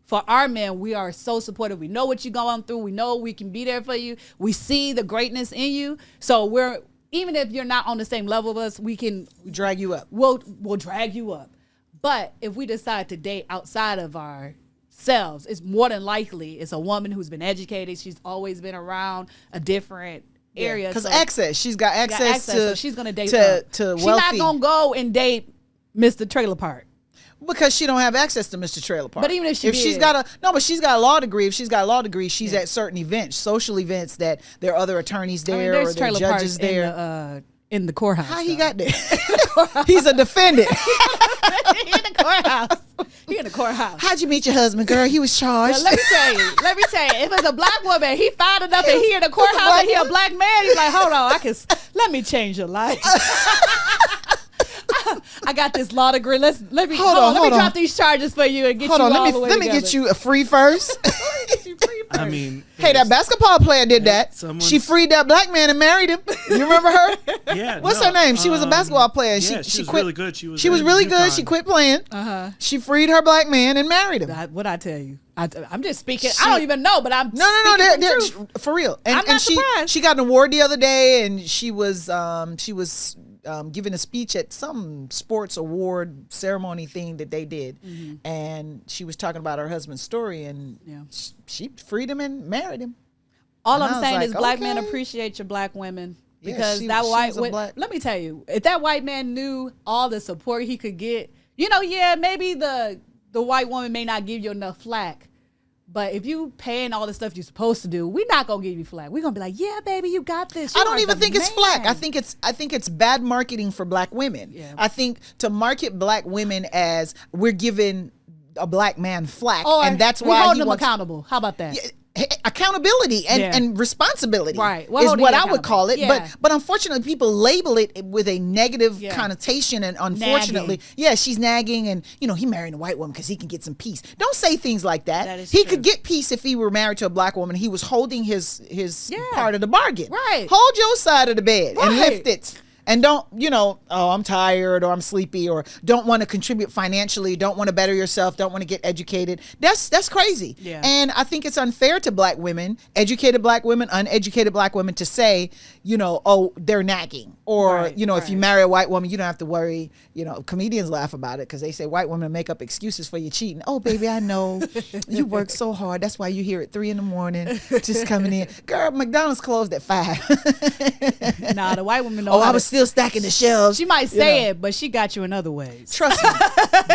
for our men, we are so supportive. We know what you're going through. We know we can be there for you. We see the greatness in you. So even if you're not on the same level of us, we drag you up. We'll drag you up. But if we decide to date outside of ourselves, it's more than likely it's a woman who's been educated. She's always been around a different area. Because she's got access to. So she's gonna date to wealthy. She's not gonna go and date Mr. Trailer Park. Because she don't have access to Mr. Trailer Park. But even if she's got a law degree. If she's got a law degree, she's at certain events, social events that there are other attorneys there or there are judges there. In the courthouse. How he got there? He's a defendant. He in the courthouse. He in the courthouse. How'd you meet your husband, girl? He was charged. Well, let me tell you. If it's a black woman, he found enough and he in the courthouse and he a black man. He's like, hold on, let me change your life. I got this law degree. Let me drop these charges for you and get you all the way Let me get you a free first. I mean, hey, that basketball player did that. She freed that black man and married him. You remember her? Yeah. What's her name? She was a basketball player. Yeah, she was really good. She was really good. She quit playing. She freed her black man and married him. What I tell you? I'm just speaking. I don't even know, but I'm no, for real. And I'm not surprised. She got an award the other day, and she was giving a speech at some sports award ceremony thing that they did, and she was talking about her husband's story, and she freed him and married him. All And I I'm was saying like, is black men okay. appreciate your black women. Yeah, Because she that was a white, black- let me tell you, if that white man knew all the support he could get, maybe the white woman may not give you enough flack, but if you paying all the stuff you're supposed to do, we're not gonna give you flack. We're gonna be like, yeah, baby, you got this. You I don't are even the think it's flack. man. I think it's bad marketing for black women. Yeah. I think to market black women as we're giving a black man flack, Or and that's we why holding he them wants accountable. How about that? accountability and, Yeah. and responsibility, Right. We're is holding what you I would call it. accountable. Yeah. But unfortunately, people label it with a negative Yeah. connotation, and unfortunately, she's nagging, and he married a white woman because he can get some peace. Don't say things like that. That is he true. could get peace if he were married to a black woman. He was holding his Yeah. part of the bargain. Right. Hold your side of the bed and Right. lift it. And don't, I'm tired or I'm sleepy or don't want to contribute financially, don't want to better yourself, don't want to get educated. That's crazy. Yeah. And I think it's unfair to black women, educated black women, uneducated black women, to say, they're nagging. Or, Right, if you marry a white woman, you don't have to worry. Comedians laugh about it because they say white women make up excuses for you cheating. Oh, baby, I know. You work so hard. That's why you here at 3 a.m, just coming in. Girl, McDonald's closed at 5. Nah, the white woman know. Oh, how I was to- still stacking the shelves. She might say it, but she got you in other ways. Trust me.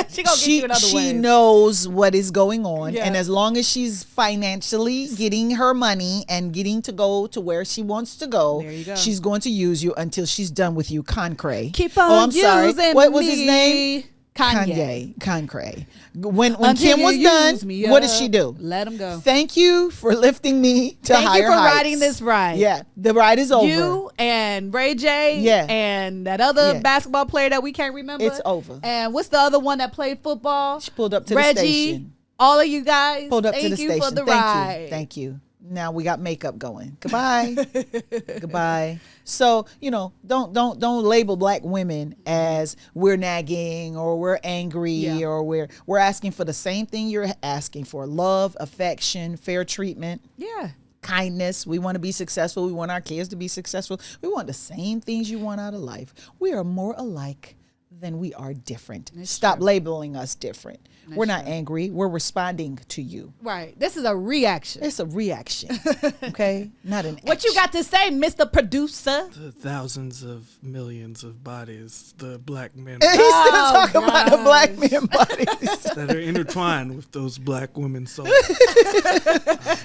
She gonna get you in other she ways. knows what is going on. Yeah. And as long as she's financially getting her money and getting to go to where she wants to go, There you go. she's going to use you until she's done with you. Concrete. Keep on Oh, I'm sorry. using What was his me. name? Kanye. Concrete. When Until Kim was you done, use me what did up, she do? Let him go. Thank you for lifting me to Thank higher you for heights. riding this ride. Yeah, the ride is over. You and Ray J. Yeah. And that other Yeah. basketball player that we can't remember. It's over. And what's the other one that played football? She pulled up to the Reggie. station. All of you guys. Pulled up thank to the you station. for the Thank ride. you. Thank you. Now we got makeup going. Goodbye. Goodbye. So, don't label black women as we're nagging or we're angry Yeah. or we're asking for the same thing you're asking for: love, affection, fair treatment, Yeah. kindness. We want to be successful. We want our kids to be successful. We want the same things you want out of life. We are more alike than we are different. Stop labeling us different. We're not angry. We're responding to you. Right. This is a reaction. It's a reaction, okay? Not an What you got to say, Mr. Producer? The thousands of millions of bodies, the black men And he's still Oh, talking about the black men bodies. that are intertwined with those black women's souls.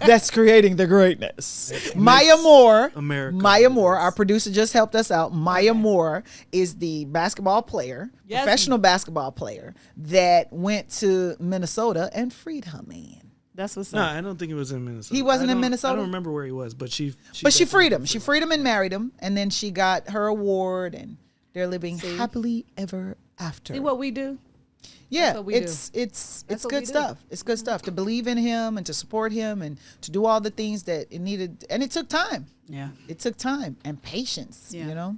That's creating the greatness. Maya Moore, America Maya what it Moore, is. our producer just helped us out. Maya Moore is the basketball player, Yes. professional basketball player that went to Minnesota and freed her man. That's what's No, up. I don't think it was in Minnesota. He wasn't I in don't- Minnesota? I don't remember where he was, but she But she freed him. definitely She freed him and married him, and then she got her award, and they're living happily ever after. See what we do? Yeah, what we it's do. it's That's what good we do. stuff. It's good stuff to believe in him and to support him and to do all the things that it needed. And it took time. Yeah. It took time and patience. Yeah.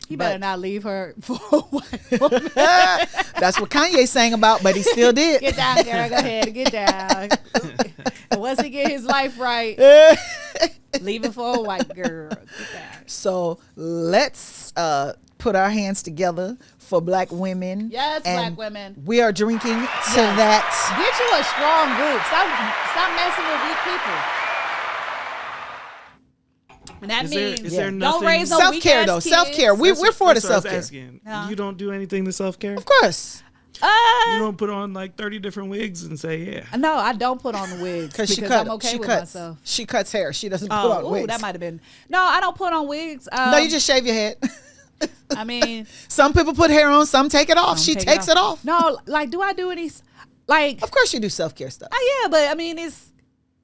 He But- better not leave her for a while. That's what Kanye sang about, but he still did. Get down, girl. Go ahead. Get down. And once he get his life right, leave it for a white girl. Get down. So let's put our hands together for black women. Yes, and black women. We are drinking to that. Get you a strong group. Stop messing with weak people. And that Is there- means is there don't nothing- raise no Self-care weak-ass though. kids. Self-care. We're for the That's what I was self-care. asking. No. You don't do anything to self-care? Of course. You don't put on like 30 different wigs and say, yeah. No, I don't put on the wigs Because she I'm cut. okay she with cuts. myself. She cuts hair. She doesn't put on Oh, wigs. that might have been. No, I don't put on wigs. No, you just shave your head. I mean, Some people put hair on. Some take it off. She take takes it off. No, like, do I do any? Like, Of course, you do self-care stuff. yeah, but I mean, it's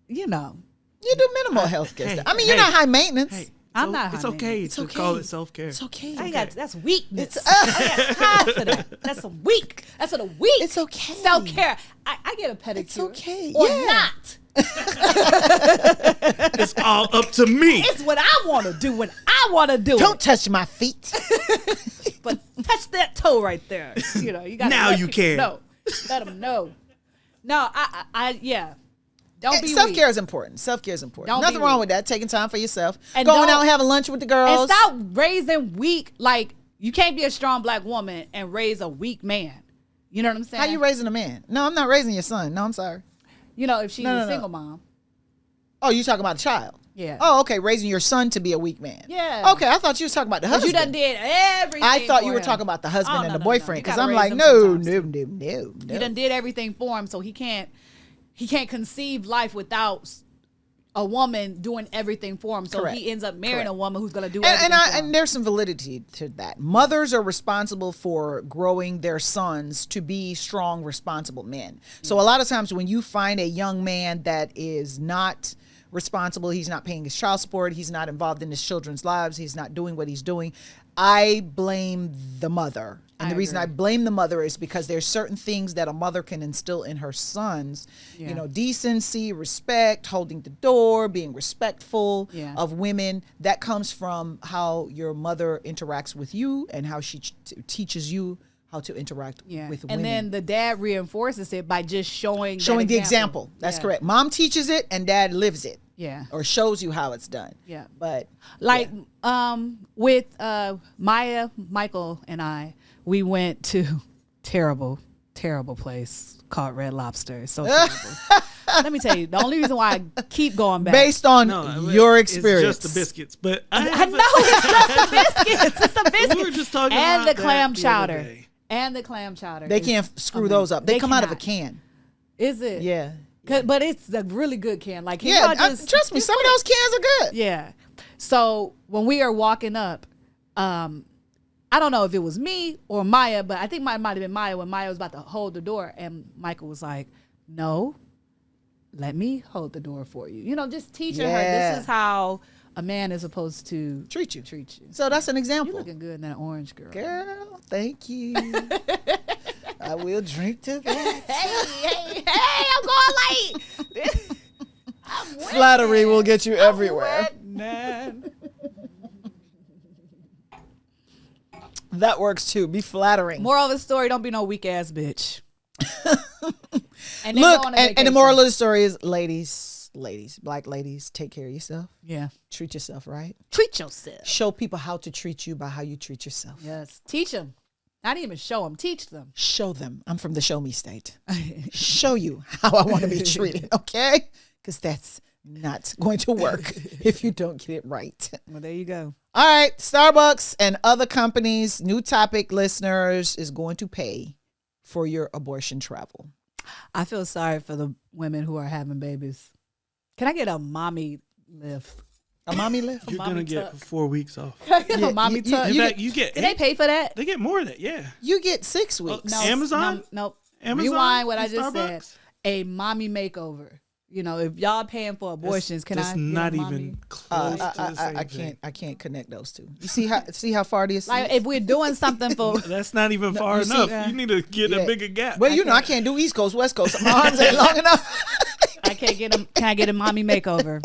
you know, You do minimal health care hey, stuff. I mean, you're hey, not high maintenance. Hey, I'm not It's high okay It's to okay. call it self-care. It's okay. I ain't got that's weakness. It's- I got time for that. That's a weak. That's what a weak. It's okay. Self care. I get a pedicure. It's okay. Or Yeah. not. It's all up to me. It's what I want to do when I want to do Don't it. touch my feet. But touch that toe right there. You know, you got Now you can. No, let them know. No, I yeah. Don't be Self-care weak. is important. Self-care is important. Don't Nothing be wrong weak. with that. Taking time for yourself. And Going don't- out and having lunch with the girls. And stop raising weak like You can't be a strong black woman and raise a weak man. You know what I'm saying? How you raising a man? No, I'm not raising your son. No, I'm sorry. You know, if she's No, a single mom. Oh, you talking about a child? Yeah. Oh, okay. Raising your son to be a weak man. Yeah. Okay, I thought you was talking about the Because husband. you done did everything. I thought for you were him. talking about the husband Oh, and no, the no, boyfriend. You Because gotta I'm raise like, them no. You done did everything for him, so he can't conceive life without a woman doing everything for him. So Correct. he ends up marrying Correct. a woman who's gonna do everything And, for him. and there's some validity to that. Mothers are responsible for growing their sons to be strong, responsible men. So a lot of times when you find a young man that is not responsible, he's not paying his child support, he's not involved in his children's lives, he's not doing what he's doing, I blame the mother. And the reason I blame the mother is because there's certain things that a mother can instill in her sons, you know, decency, respect, holding the door, being respectful of women. That comes from how your mother interacts with you and how she teaches you how to interact with women. And then the dad reinforces it by just showing the example. That's correct. Mom teaches it and dad lives it. Yeah. Or shows you how it's done. Yeah. But like with Maya, Michael, and I, we went to terrible place called Red Lobster. It's so terrible. Let me tell you, the only reason why I keep going back. Based on your experience. It's just the biscuits. But I know it's just the biscuits. It's the biscuits. We were just talking and about the clam that the chowder. other day. And the clam chowder. They can't screw those up. They come out of a cannot. can. Is it? Yeah. But it's a really good can. Like, Yeah, trust me, some of those cans are good. Yeah. So when we are walking up, I don't know if it was me or Maya, but I think it might have been Maya when Maya was about to hold the door, and Michael was like, "No, let me hold the door for you." You know, just teaching her this is how a man is supposed to treat you. So that's an example. You're looking good in that orange, girl. Girl, thank you. I will drink to that. hey, I'm going late. Flattery will get you everywhere. That works too. Be flattering. Moral of the story: don't be no weak ass bitch. And look, and the moral of the story is, ladies, black ladies, take care of yourself. Yeah. Treat yourself right. Treat yourself. Show people how to treat you by how you treat yourself. Yes. Teach them. Not even show them. Teach them. Show them. I'm from the show me state. Show you how I want to be treated, okay? Because that's not going to work if you don't get it right. Well, there you go. All right. Starbucks and other companies, new topic listeners, is going to pay for your abortion travel. I feel sorry for the women who are having babies. Can I get a mommy lift? A mommy lift? You're going to get 4 weeks off. A mommy tuck. In fact, you get Do they pay for that? They get more of that, yeah. You get 6 weeks. No, Amazon? No. Amazon? Rewind what I just Starbucks? said. A mommy makeover. You know, if y'all paying for abortions, can That's I get not a mommy? even close to the same thing. I can't connect those two. You see how far this Like, is? if we're doing something for... That's not even far you see- enough. You need to get a bigger gap. Well, I can't do East Coast, West Coast. My arms ain't long enough. I can't get them. Can I get a mommy makeover?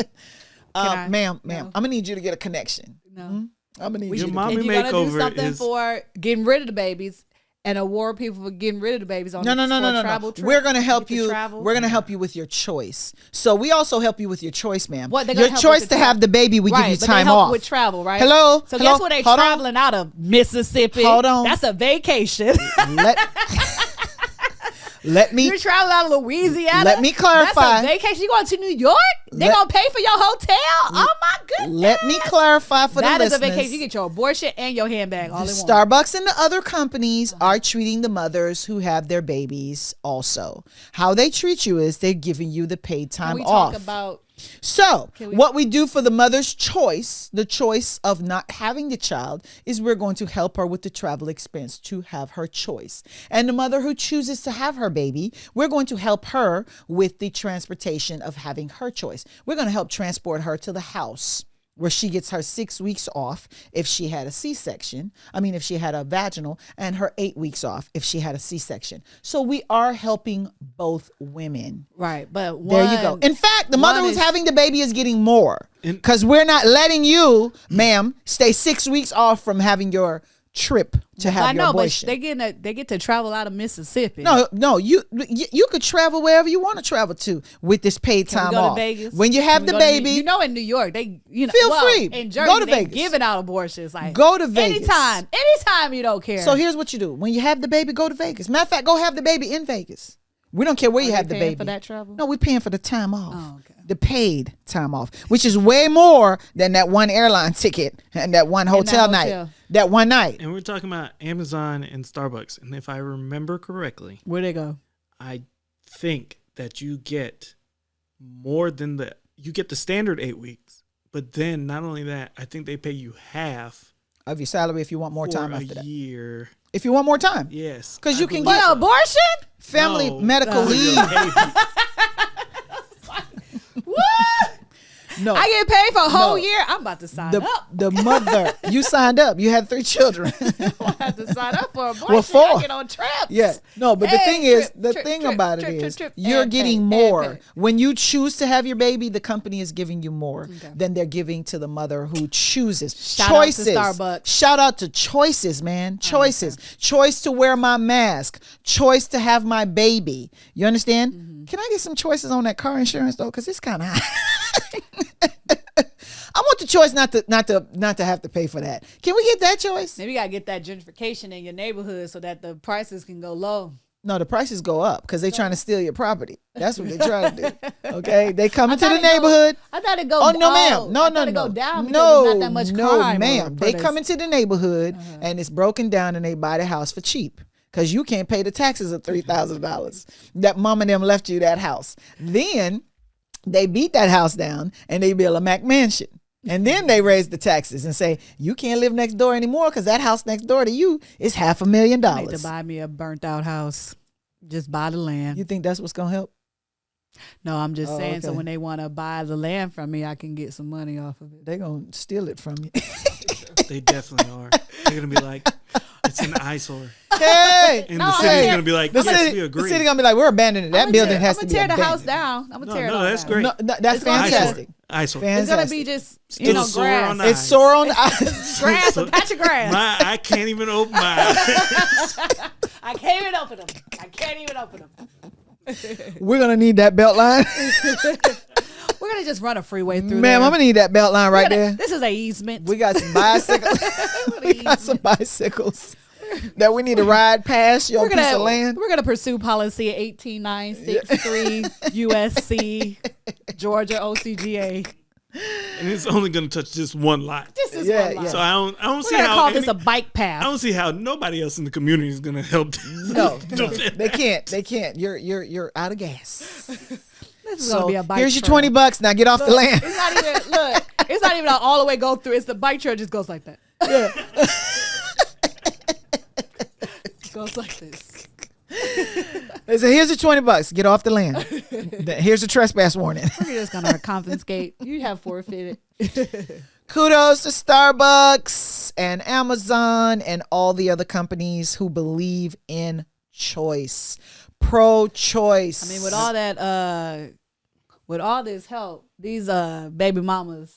Ma'am, No. I'm gonna need you to get a connection. No. I'm gonna need Your you to mommy If you're gonna do makeover something is- for getting rid of the babies and award people for getting rid of the babies on No. travel trip, We're gonna help get to you. travel. We're gonna help you with your choice. So we also help you with your choice, ma'am. What, they're gonna your help choice with to the have the baby, we give Right, you but they time help off. with travel, right? Hello? So Hello? guess where they Hold on. traveling out of? Mississippi. Hold on. That's a vacation. Let me You're traveling out of Louisiana. Let me clarify. That's a vacation. You going to New York? They gonna pay for your hotel? Oh my goodness. let me clarify for That the is a listeners. vacation. You get your abortion and your handbag all in one. Starbucks and the other companies are treating the mothers who have their babies also. How they treat you is they're giving you the paid time Can we off. talk about So what we do for the mother's choice, the choice of not having the child, is we're going to help her with the travel expense to have her choice. And the mother who chooses to have her baby, we're going to help her with the transportation of having her choice. We're going to help transport her to the house where she gets her 6 weeks off if she had a C-section. If she had a vaginal, and her 8 weeks off if she had a C-section. So we are helping both women. right? But There you go. In fact, the mother who's having the baby is getting more because we're not letting you, ma'am, stay 6 weeks off from having your trip to have I your know, but abortion. they get to travel out of Mississippi. No, you could travel wherever you want to travel to with this paid Can we time go to off. Vegas? When you have Can we the go to baby, you know, in New York, they feel free. In Jersey, Go to they Vegas. giving out abortions. Like go to Vegas. anytime you don't care. So here's what you do: when you have the baby, go to Vegas. Matter of fact, go have the baby in Vegas. We don't care where you have the baby. For that travel? No, we're paying for the time off. Oh, okay. The paid time off, which is way more than that one airline ticket and that one hotel night. That one night. And we're talking about Amazon and Starbucks. And if I remember correctly, Where'd they go? I think that you get more than you get the standard 8 weeks. But then not only that, I think they pay you half Of your salary if you want more for time a after that. year. If you want more time. Yes. Because you can believe get For abortion? family No. medical leave. What? No. I get paid for a whole No. year. I'm about to sign up. The mother, you signed up. You had 3 children. I have to sign up for abortion. Well, 4. I get on trips. Yeah. No, but the Hey, thing is, trip, the trip, thing trip, about trip, it trip, is trip, you're and getting pay, and more. pay. When you choose to have your baby, the company is giving you more Okay. than they're giving to the mother who chooses. Shout out to choices. Starbucks. Shout out to choices, man. Choices. Choice to wear my mask. Choice to have my baby. You understand? Mm-hmm. Can I get some choices on that car insurance though? Because it's kind of high. I want the choice not to have to pay for that. Can we get that choice? Maybe you gotta get that gentrification in your neighborhood so that the prices can go low. No, the prices go up because they're trying to steal your property. That's what they're trying to do. Okay, they come into the neighborhood. I thought it go. Oh no, ma'am! No, I no, thought it no, go down because no, there's not that much no, crime. ma'am. They come into the neighborhood and it's broken down, and they buy the house for cheap because you can't pay the taxes of $3,000 that mom and them left you that house. Then they beat that house down and they build a Mac mansion. And then they raise the taxes and say, you can't live next door anymore because that house next door to you is $500,000. I need to buy me a burnt out house. Just buy the land. You think that's what's going to help? No, I'm just saying. So okay. when they want to buy the land from me, I can get some money off of it. They're going to steal it from you. They definitely are. They're going to be like, it's an eyesore. Hey! And the city's going to be like, The yes, city, we the agree. city going to be like, we're abandoning it. That building has to be I'm gonna tear the house abandoned. down. I'm gonna No, tear it no, all that's down. great. No, that's It's gonna be fantastic. Eyesore. It's gonna be Fantastic. just Still know sore grass. on the It's eyes. sore on the eyes. Grass, a patch of grass. I can't even open my eyes. I can't even open them. I can't even open them. We're going to need that belt line. We're gonna just run a freeway through there. Ma'am, I'm going to need that belt line right there. This is a easement. We got some bicycles. We got some bicycles that we need to ride past your piece of land. We're gonna pursue policy 18963 USC Georgia OCGA. And it's only going to touch just one lot. This is Yeah, one line. yeah. So I don't see We're gonna how call this a bike path. I don't see how nobody else in the community is going to help. No, they can't. They can't. You're out of gas. This is So gonna be a bike here's your trail. $20. Now get off the land. It's not even look. It's not even all the way go through. It's the bike trail just goes like that. It goes like this. They say, here's your $20. Get off the land. Here's a trespass warning. We're just gonna confiscate. You have forfeited. Kudos to Starbucks and Amazon and all the other companies who believe in choice. Pro-choice. I mean, with all this help, these baby mamas,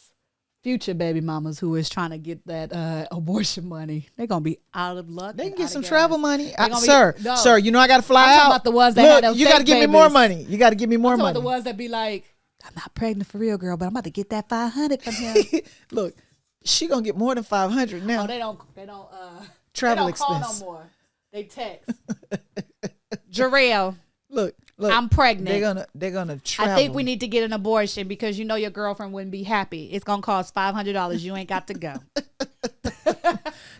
future baby mamas who is trying to get that abortion money, they're gonna be out of luck. They and can get out some of travel gas. money. They gonna be- Sir, no. sir, you know I got to fly I'm out. talking about the ones that Look, had them you got to fake give me more babies. money. You got to give me more I'm talking money. about the ones that be like, I'm not pregnant for real, girl, but I'm about to get that 500 from him. Look, she going to get more than 500 now. Oh, they don't Travel they don't call expense. no more. They text. Jarrell, Look, I'm pregnant. They're gonna travel. I think we need to get an abortion because you know your girlfriend wouldn't be happy. It's gonna cost $500. You ain't got to go.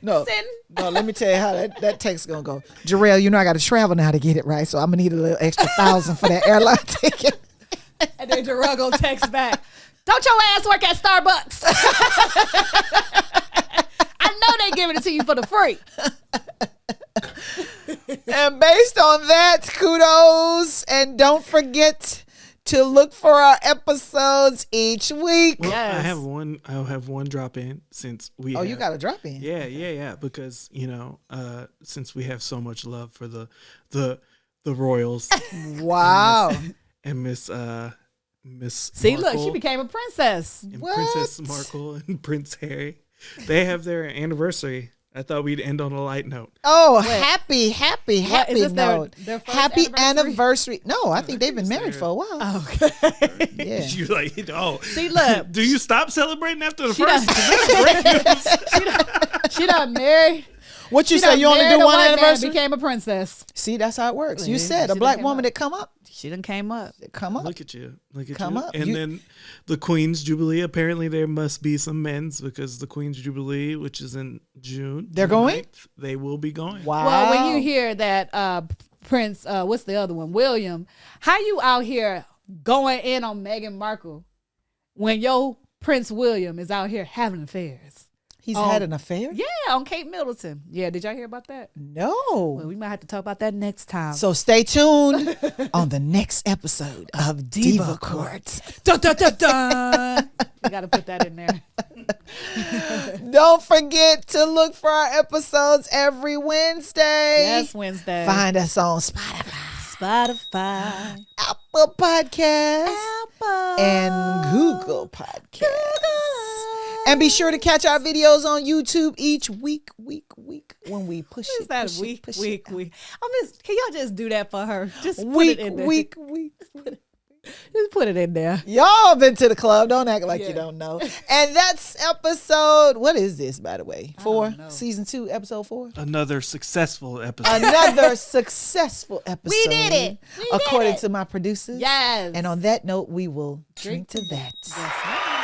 No, Send. no. Let me tell you how that text gonna go. Jarrell, you know I got to travel now to get it right, so I'm gonna need a little extra 1,000 for that airline ticket. And then Jarrell gonna text back. Don't your ass work at Starbucks? I know they giving it to you for the free. And based on that, kudos, and don't forget to look for our episodes each week. Well, Yes. I'll have one drop in since we. Oh, have, you got to drop in. Yeah. Because since we have so much love for the Royals Wow. and Miss See, Markle, look, she became a princess. and What? Princess Markle and Prince Harry. They have their anniversary I thought we'd end on a light note. Oh, Wait. happy What, is this note. their first Happy anniversary? anniversary. No, I think they've been it's married their- for a while. Okay. Yeah. You like, oh, See, look. do you stop celebrating after the She first? done- 'Cause that's great news. She done married. What you She say? done You only married do a one white man, anniversary? became a princess. See, that's how it works. You Yeah, said she a done black came woman up. that come up, She done came up. come up. Look at you. Look at Come you. up. And You- then the Queen's Jubilee. Apparently, there must be some men's because the Queen's Jubilee, which is in June. They're June going? 9th, they will be going. Wow. Well, when you hear that Prince, what's the other one, William, how you out here going in on Meghan Markle when your Prince William is out here having affairs? He's had an affair? Yeah, on Kate Middleton. Yeah, did y'all hear about that? No. Well, we might have to talk about that next time. So stay tuned on the next episode of Diva Court. Dun, dun, dun, dun. You got to put that in there. Don't forget to look for our episodes every Wednesday. Yes, Wednesday. Find us on Spotify, Spotify, Apple Podcasts, Apple, and Google Podcasts. And be sure to catch our videos on YouTube each week when we push What it. is that push week, it, push week, it. week? Can y'all just do that for her? Just put Week, it in there. week. Just put it in there. Y'all been to the club. Don't act like Yeah. you don't know. And that's episode, what is this, by the way? 4? don't know. Season 2, episode 4? Another successful episode. Another successful episode. We did it. We did according it. to my producers. Yes. And on that note, we will drink to that. Yes, ma'am.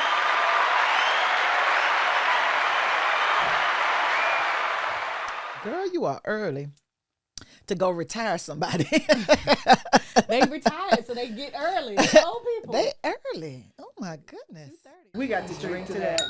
Girl, you are early to go retire somebody. They retired, so they get early. They old people. They early. Oh my goodness. We got to drink to that.